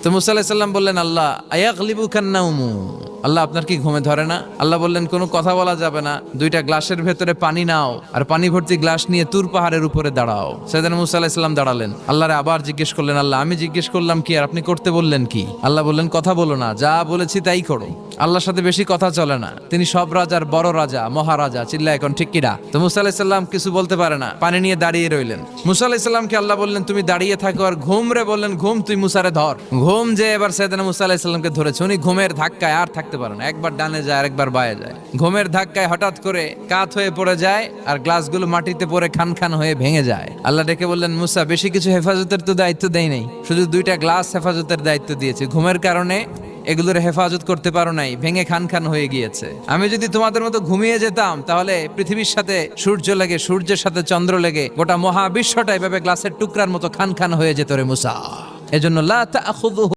তো মুসা আলাইহিস সালাম বললেন, আল্লাহ আয়াগলিবুকান নাউমু, আল্লাহ আপনার কি ঘুমে ধরে না? আল্লাহ বললেন কোনো কথা বলা যাবে না, দুইটা গ্লাসের ভেতরে পানি নাও আর পানি ভর্তি গ্লাস নিয়ে তুর পাহাড়ের উপরে দাঁড়াও। সাইয়েদনা মুসা আলাইহিস সালাম দাঁড়ালেন। আল্লাহরে আবার জিজ্ঞেস করলেন, আল্লাহ আমি জিজ্ঞেস করলাম কি আর আপনি করতে বললেন কি? আল্লাহ বললেন কথা বলো না, যা বলেছি তাই করো। আল্লাহর সাথে বেশি কথা চলে না, তিনি সব রাজার বড় রাজা, মহারাজা। চিল্লা এখন ঠিক কিনা? তো মুসা আলাইহিস সালাম কিছু বলতে পারে না, পানি নিয়ে দাঁড়িয়ে রইলেন। মুসা আলাইহিস সালামকে আল্লাহ বললেন তুমি দাঁড়িয়ে থাকো, আর ঘুম রে বললেন ঘুম তুই মুসারে ধর। ঘুম যে এবার সাইয়েদনা মুসা আলাইহিস সালামকে ধরেছে, উনি ঘুমের ধাক্কায় আর থাকতে পারে না, একবার ডানে যায় আর একবার বায়ে যায়। ঘুমের ধাক্কায় হঠাৎ করে কাত হয়ে পড়ে যায় আর গ্লাসগুলো মাটিতে পড়ে খান খান হয়ে ভেঙে যায়। আল্লাহ ডেকে বললেন, মুসা বেশি কিছু হেফাজতের তো দায়িত্ব দেই নাই, শুধু দুইটা গ্লাস হেফাজতের দায়িত্ব দিয়েছি। ঘুমের কারণে এগুলোর হেফাজত করতে পারো নাই, ভেঙে খান খান হয়ে গিয়েছে। আমি যদি তোমাদের মতো ঘুমিয়ে যেতাম তাহলে পৃথিবীর সাথে সূর্য লেগে, সূর্যের সাথে চন্দ্র লেগে গোটা মহাবিশ্বটা এভাবে গ্লাসের টুকরার মতো খান খান হয়ে যেত রে মুসা। এজন্য লা তাখুযুহু